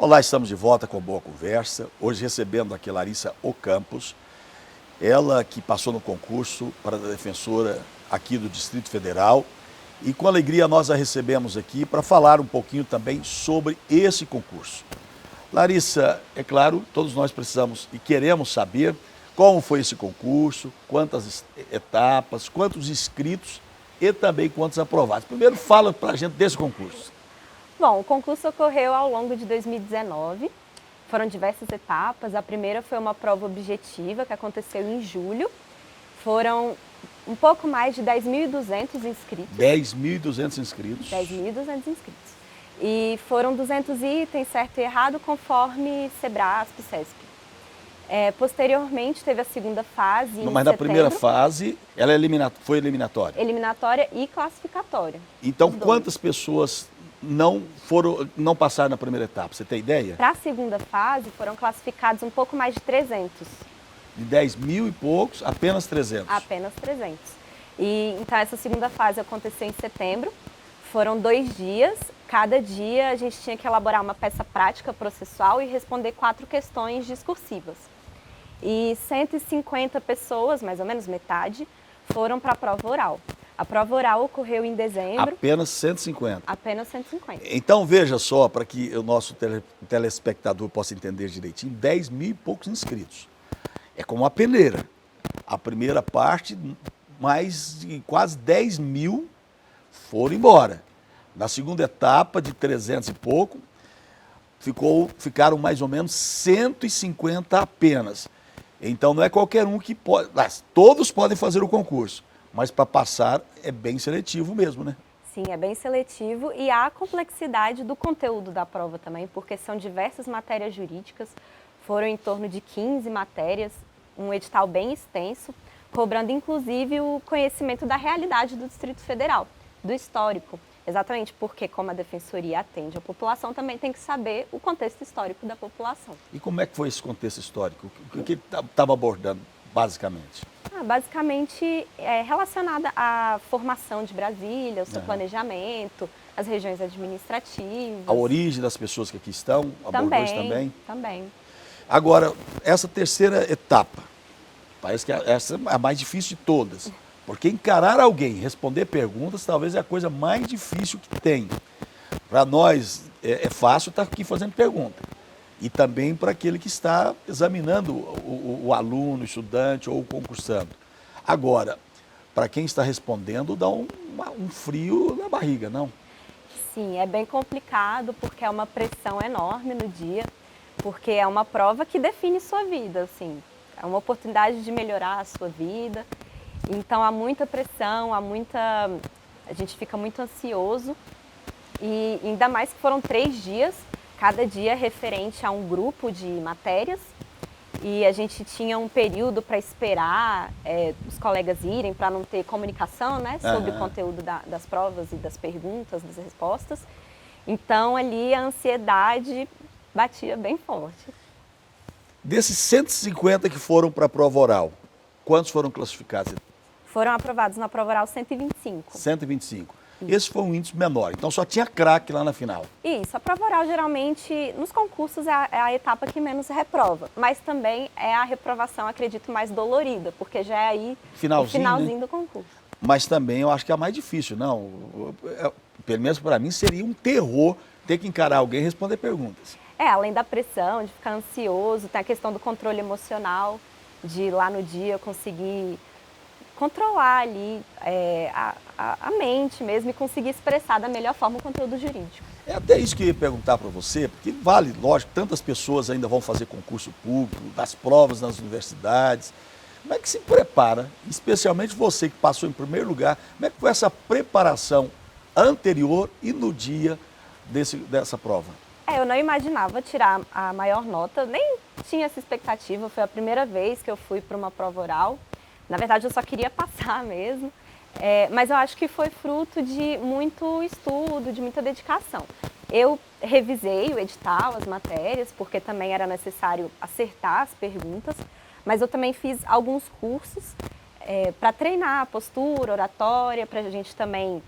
Olá, estamos de volta com Boa Conversa. Hoje recebendo aqui Larissa Ocampos, ela que passou no concurso para a defensora aqui do Distrito Federal. E com alegria nós a recebemos aqui para falar um pouquinho também sobre esse concurso. Larissa, é claro, todos nós precisamos e queremos saber como foi esse concurso, quantas etapas, quantos inscritos e também quantos aprovados. Primeiro fala para a gente desse concurso. Bom, o concurso ocorreu ao longo de 2019, foram diversas etapas. A primeira foi uma prova objetiva que aconteceu em julho, foram um pouco mais de 10.200 inscritos. 10.200 inscritos. 10.200 inscritos. E foram 200 itens, certo e errado, conforme Sebrasp, Cesp. Posteriormente teve a segunda fase em Mas na setembro. primeira fase, ela foi eliminatória? Eliminatória e classificatória. Então, quantas pessoas não passaram na primeira etapa? Você tem ideia? Para a segunda fase, foram classificados um pouco mais de 300. De 10 mil e poucos, apenas 300? Apenas 300. E, então, essa segunda fase aconteceu em setembro. Foram 2 dias. Cada dia a gente tinha que elaborar uma peça prática processual e responder 4 questões discursivas. E 150 pessoas, mais ou menos metade, foram para a prova oral. A prova oral ocorreu em dezembro. Apenas 150? Apenas 150. Então, veja só, para que o nosso telespectador possa entender direitinho, 10 mil e poucos inscritos. É como uma peneira. A primeira parte, mais de quase 10 mil foram embora. Na segunda etapa, de 300 e pouco, ficaram mais ou menos 150 apenas. Então, não é qualquer um que pode... Todos podem fazer o concurso, mas para passar é bem seletivo mesmo, né? Sim, é bem seletivo e há a complexidade do conteúdo da prova também, porque são diversas matérias jurídicas, foram em torno de 15 matérias, um edital bem extenso, cobrando inclusive o conhecimento da realidade do Distrito Federal, do histórico. Exatamente porque, como a Defensoria atende a população, também tem que saber o contexto histórico da população. E como é que foi esse contexto histórico? O que estava abordando, basicamente? Basicamente, é relacionada à formação de Brasília, o seu planejamento, as regiões administrativas. A origem das pessoas que aqui estão, abordou isso também? Também. Agora, essa terceira etapa, parece que essa é a mais difícil de todas. Porque encarar alguém, responder perguntas, talvez é a coisa mais difícil que tem. Para nós é fácil estar aqui fazendo pergunta. E também para aquele que está examinando o aluno, o estudante ou o concursando. Agora, para quem está respondendo, dá um frio na barriga, não? Sim, é bem complicado porque é uma pressão enorme no dia, porque é uma prova que define sua vida, assim. É uma oportunidade de melhorar a sua vida. Então há muita pressão, a gente fica muito ansioso e ainda mais que foram 3 dias, cada dia referente a um grupo de matérias e a gente tinha um período para esperar os colegas irem para não ter comunicação, né, sobre o conteúdo das provas e das perguntas, das respostas. Então ali a ansiedade batia bem forte. Desses 150 que foram para a prova oral, quantos foram classificados? Foram aprovados na prova oral 125. 125. Esse foi um índice menor, então só tinha craque lá na final. Isso, a prova oral geralmente, nos concursos, é a etapa que menos reprova. Mas também é a reprovação, acredito, mais dolorida, porque já é aí o finalzinho, né, do concurso. Mas também eu acho que é a mais difícil, não? Pelo menos para mim seria um terror ter que encarar alguém e responder perguntas. Além da pressão, de ficar ansioso, tem a questão do controle emocional, de lá no dia conseguir controlar ali a mente mesmo e conseguir expressar da melhor forma o conteúdo jurídico. É até isso que eu ia perguntar para você, porque vale, lógico, tantas pessoas ainda vão fazer concurso público, das provas nas universidades. Como é que se prepara, especialmente você que passou em primeiro lugar, como é que foi essa preparação anterior e no dia dessa prova? Eu não imaginava tirar a maior nota, nem tinha essa expectativa, foi a primeira vez que eu fui para uma prova oral. Na verdade, eu só queria passar mesmo, mas eu acho que foi fruto de muito estudo, de muita dedicação. Eu revisei o edital, as matérias, porque também era necessário acertar as perguntas, mas eu também fiz alguns cursos para treinar a postura, oratória, para a gente também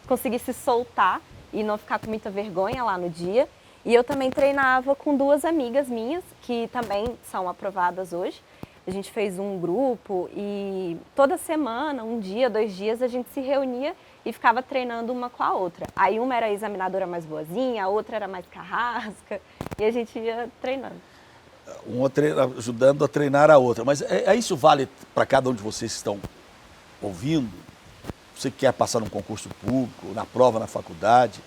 conseguir se soltar e não ficar com muita vergonha lá no dia. E eu também treinava com duas amigas minhas, que também são aprovadas hoje. A gente fez um grupo e toda semana, um dia, 2 dias, a gente se reunia e ficava treinando uma com a outra. Aí uma era a examinadora mais boazinha, a outra era mais carrasca, e a gente ia treinando. Uma ajudando a treinar a outra. Mas isso vale para cada um de vocês que estão ouvindo? Você que quer passar num concurso público, na prova na faculdade.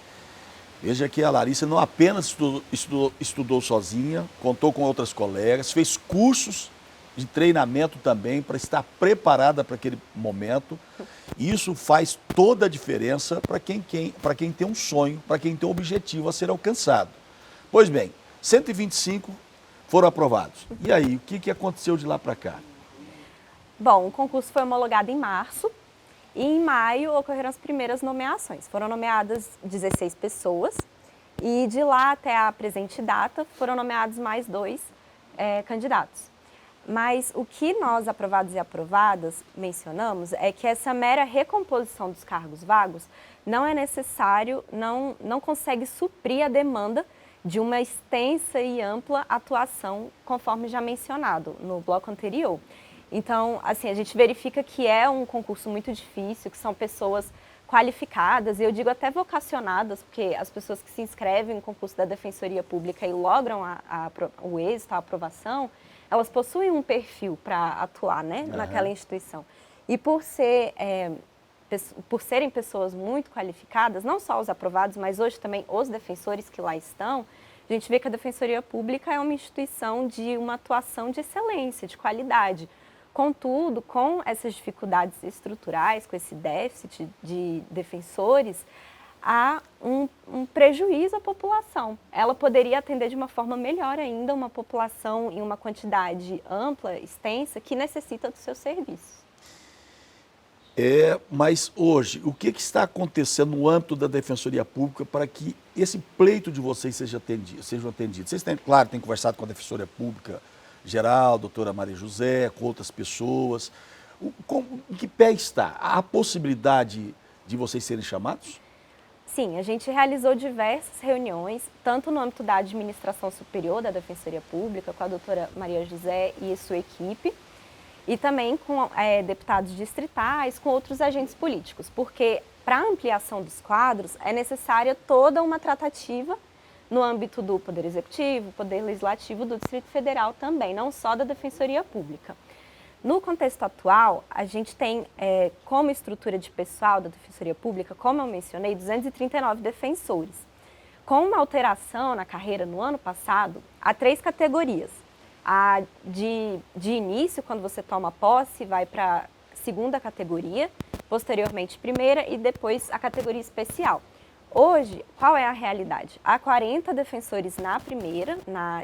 Veja que a Larissa não apenas estudou sozinha, contou com outras colegas, fez cursos de treinamento também para estar preparada para aquele momento. E isso faz toda a diferença para quem tem um sonho, para quem tem um objetivo a ser alcançado. Pois bem, 125 foram aprovados. E aí, o que aconteceu de lá para cá? Bom, o concurso foi homologado em março e em maio ocorreram as primeiras nomeações. Foram nomeadas 16 pessoas e de lá até a presente data foram nomeados mais 2 candidatos. Mas o que nós, aprovados e aprovadas, mencionamos é que essa mera recomposição dos cargos vagos não é necessário, não consegue suprir a demanda de uma extensa e ampla atuação, conforme já mencionado no bloco anterior. Então, assim, a gente verifica que é um concurso muito difícil, que são pessoas qualificadas, e eu digo até vocacionadas, porque as pessoas que se inscrevem no concurso da Defensoria Pública e logram o êxito, a aprovação, elas possuem um perfil para atuar, né, naquela instituição. E por serem pessoas muito qualificadas, não só os aprovados, mas hoje também os defensores que lá estão, a gente vê que a Defensoria Pública é uma instituição de uma atuação de excelência, de qualidade. Contudo, com essas dificuldades estruturais, com esse déficit de defensores, há um prejuízo à população. Ela poderia atender de uma forma melhor ainda uma população em uma quantidade ampla, extensa, que necessita dos seus serviços. Mas hoje, o que está acontecendo no âmbito da Defensoria Pública para que esse pleito de vocês sejam atendidos? Vocês têm, claro, têm conversado com a Defensoria Pública geral, a doutora Maria José, com outras pessoas. Em que pé está? Há a possibilidade de vocês serem chamados? Sim, a gente realizou diversas reuniões, tanto no âmbito da administração superior da Defensoria Pública, com a doutora Maria José e sua equipe, e também com deputados distritais, com outros agentes políticos, porque para a ampliação dos quadros é necessária toda uma tratativa no âmbito do Poder Executivo, Poder Legislativo do Distrito Federal também, não só da Defensoria Pública. No contexto atual, a gente tem como estrutura de pessoal da Defensoria Pública, como eu mencionei, 239 defensores. Com uma alteração na carreira no ano passado, há 3 categorias. A de início, quando você toma posse, vai para a 2ª categoria, posteriormente 1ª e depois a categoria especial. Hoje, qual é a realidade? Há 40 defensores na 1ª,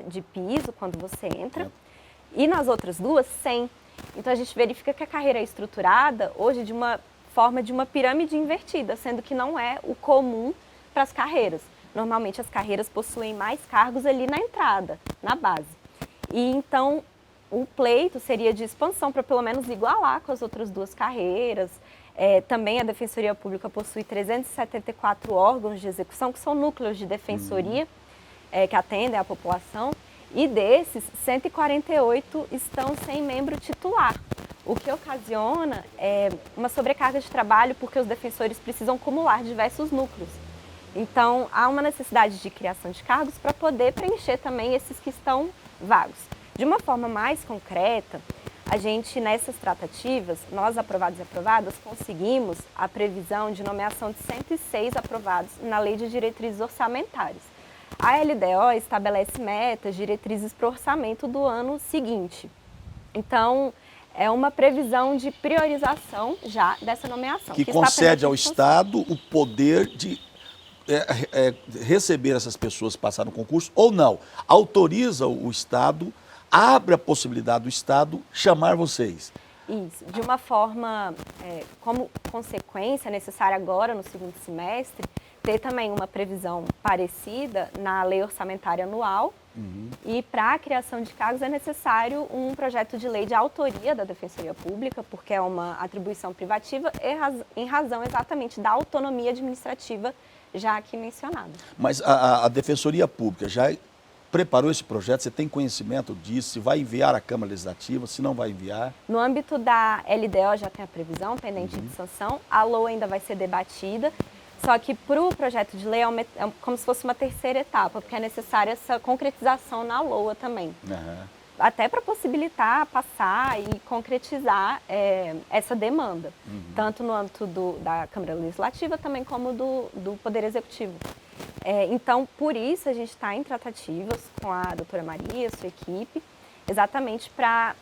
de piso, quando você entra, e nas outras 2, 100. Então, a gente verifica que a carreira é estruturada hoje de uma forma de uma pirâmide invertida, sendo que não é o comum para as carreiras. Normalmente, as carreiras possuem mais cargos ali na entrada, na base. E então, o pleito seria de expansão para pelo menos igualar com as outras 2 carreiras. Também a Defensoria Pública possui 374 órgãos de execução, que são núcleos de defensoria, que atendem a população. E desses, 148 estão sem membro titular, o que ocasiona uma sobrecarga de trabalho, porque os defensores precisam acumular diversos núcleos. Então, há uma necessidade de criação de cargos para poder preencher também esses que estão vagos. De uma forma mais concreta, a gente, nessas tratativas, nós aprovados e aprovadas, conseguimos a previsão de nomeação de 106 aprovados na Lei de Diretrizes Orçamentárias. A LDO estabelece metas, diretrizes para o orçamento do ano seguinte. Então, é uma previsão de priorização já dessa nomeação. Que concede ao Estado o poder de receber essas pessoas que passaram no concurso ou não. Autoriza o Estado, abre a possibilidade do Estado chamar vocês. Isso, de uma forma, como consequência necessária agora no 2º semestre, ter também uma previsão parecida na Lei Orçamentária Anual E para a criação de cargos é necessário um projeto de lei de autoria da Defensoria Pública, porque é uma atribuição privativa em razão exatamente da autonomia administrativa já aqui mencionada. Mas a Defensoria Pública já preparou esse projeto? Você tem conhecimento disso? Se vai enviar à Câmara Legislativa, se não vai enviar? No âmbito da LDO já tem a previsão pendente de sanção, a LOA ainda vai ser debatida, só que para o projeto de lei é como se fosse uma terceira etapa, porque é necessária essa concretização na LOA também. Até para possibilitar passar e concretizar essa demanda, tanto no âmbito da Câmara Legislativa também como do Poder Executivo. Então, por isso, a gente está em tratativas com a doutora Maria, sua equipe, exatamente para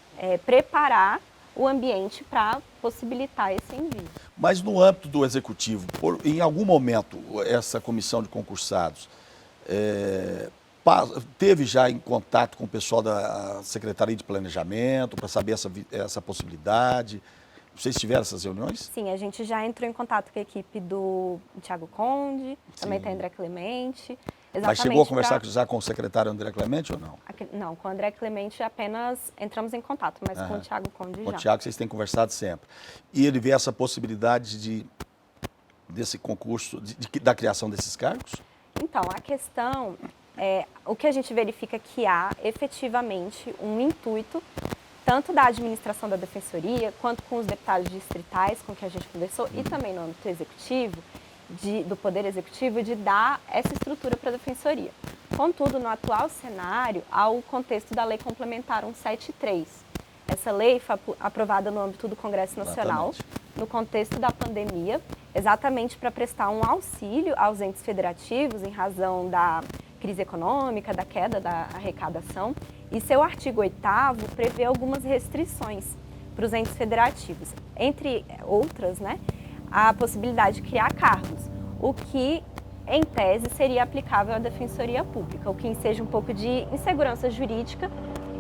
preparar o ambiente para possibilitar esse envio. Mas no âmbito do Executivo, em algum momento, essa comissão de concursados teve já em contato com o pessoal da Secretaria de Planejamento para saber essa possibilidade? Vocês tiveram essas reuniões? Sim, a gente já entrou em contato com a equipe do Thiago Conde, também tem André Clemente. Mas chegou a conversar já com o secretário André Clemente ou não? Não, com o André Clemente apenas entramos em contato, mas com o Thiago Conde já. Com o Thiago vocês têm conversado sempre. E ele vê essa possibilidade desse concurso, da criação desses cargos? Então, a questão o que a gente verifica é que há efetivamente um intuito, tanto da administração da Defensoria, quanto com os deputados distritais com que a gente conversou, e também no âmbito executivo, do Poder Executivo, de dar essa estrutura para a Defensoria. Contudo, no atual cenário, há o contexto da Lei Complementar 173. Essa lei foi aprovada no âmbito do Congresso Nacional, no contexto da pandemia, exatamente para prestar um auxílio aos entes federativos em razão da crise econômica, da queda da arrecadação, e seu artigo 8º prevê algumas restrições para os entes federativos, entre outras, a possibilidade de criar cargos, o que, em tese, seria aplicável à Defensoria Pública, o que enseja um pouco de insegurança jurídica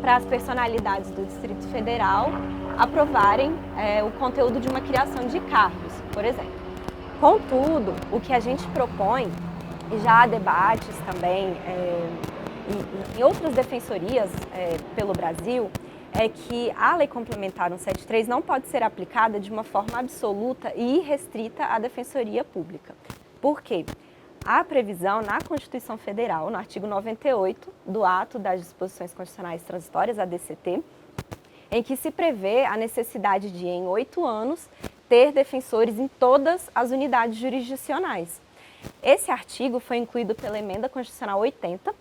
para as personalidades do Distrito Federal aprovarem o conteúdo de uma criação de cargos, por exemplo. Contudo, o que a gente propõe, e já há debates também em outras defensorias pelo Brasil, é que a Lei Complementar 173 não pode ser aplicada de uma forma absoluta e irrestrita à Defensoria Pública. Por quê? Há previsão na Constituição Federal, no artigo 98 do Ato das Disposições Constitucionais Transitórias, a DCT, em que se prevê a necessidade de, em 8 anos, ter defensores em todas as unidades jurisdicionais. Esse artigo foi incluído pela Emenda Constitucional 80,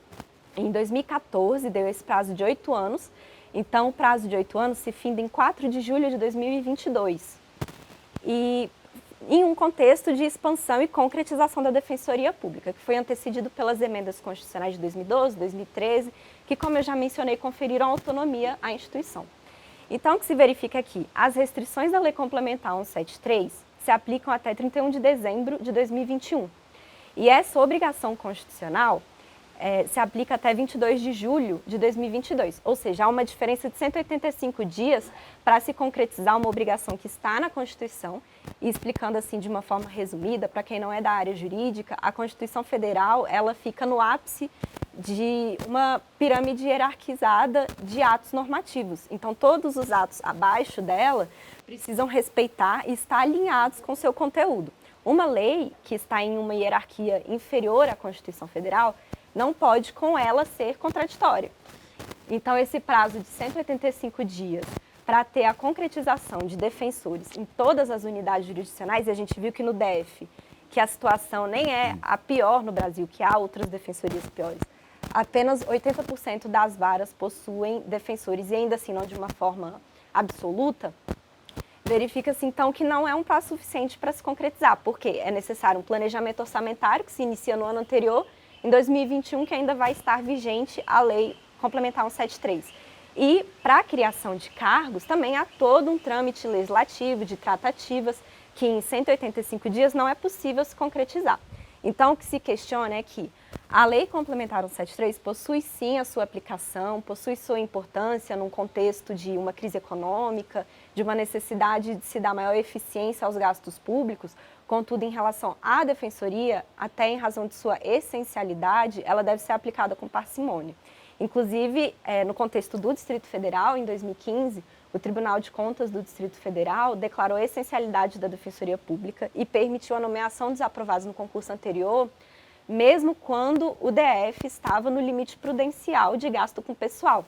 em 2014, deu esse prazo de 8 anos, então o prazo de 8 anos se finda em 4 de julho de 2022. E em um contexto de expansão e concretização da Defensoria Pública, que foi antecedido pelas emendas constitucionais de 2012, 2013, que, como eu já mencionei, conferiram autonomia à instituição. Então, o que se verifica aqui? As restrições da Lei Complementar 173 se aplicam até 31 de dezembro de 2021. E essa obrigação constitucional se aplica até 22 de julho de 2022, ou seja, há uma diferença de 185 dias para se concretizar uma obrigação que está na Constituição. E explicando assim de uma forma resumida, para quem não é da área jurídica, a Constituição Federal ela fica no ápice de uma pirâmide hierarquizada de atos normativos. Então, todos os atos abaixo dela precisam respeitar e estar alinhados com o seu conteúdo. Uma lei que está em uma hierarquia inferior à Constituição Federal não pode, com ela, ser contraditória. Então, esse prazo de 185 dias para ter a concretização de defensores em todas as unidades jurisdicionais, e a gente viu que no DF, que a situação nem é a pior no Brasil, que há outras defensorias piores, apenas 80% das varas possuem defensores, e ainda assim não de uma forma absoluta, verifica-se então que não é um prazo suficiente para se concretizar, porque é necessário um planejamento orçamentário que se inicia no ano anterior, em 2021, que ainda vai estar vigente a Lei Complementar 173. E para a criação de cargos também há todo um trâmite legislativo de tratativas que em 185 dias não é possível se concretizar. Então, o que se questiona é que a Lei Complementar 173 possui sim a sua aplicação, possui sua importância num contexto de uma crise econômica, de uma necessidade de se dar maior eficiência aos gastos públicos. Contudo, em relação à defensoria, até em razão de sua essencialidade, ela deve ser aplicada com parcimônia. Inclusive, no contexto do Distrito Federal, em 2015, o Tribunal de Contas do Distrito Federal declarou a essencialidade da Defensoria Pública e permitiu a nomeação dos aprovados no concurso anterior, mesmo quando o DF estava no limite prudencial de gasto com pessoal.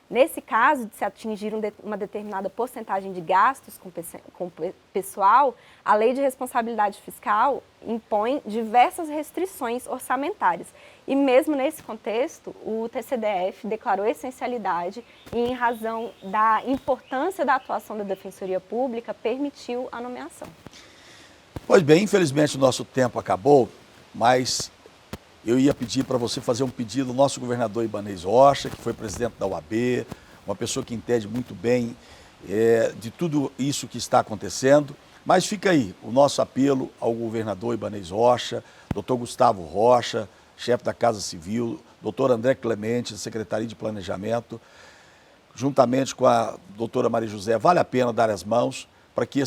Nesse caso, de se atingir uma determinada porcentagem de gastos com pessoal, a Lei de Responsabilidade Fiscal impõe diversas restrições orçamentárias. E mesmo nesse contexto, o TCDF declarou essencialidade e, em razão da importância da atuação da Defensoria Pública, permitiu a nomeação. Pois bem, infelizmente o nosso tempo acabou, mas eu ia pedir para você fazer um pedido ao nosso governador Ibanez Rocha, que foi presidente da OAB, uma pessoa que entende muito bem de tudo isso que está acontecendo. Mas fica aí o nosso apelo ao governador Ibanez Rocha, doutor Gustavo Rocha, chefe da Casa Civil, doutor André Clemente, da Secretaria de Planejamento, juntamente com a doutora Maria José, vale a pena dar as mãos para que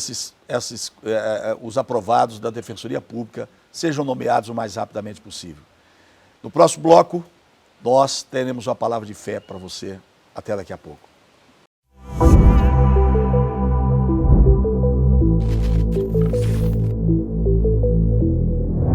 os aprovados da Defensoria Pública sejam nomeados o mais rapidamente possível. No próximo bloco, nós teremos uma palavra de fé para você. Até daqui a pouco.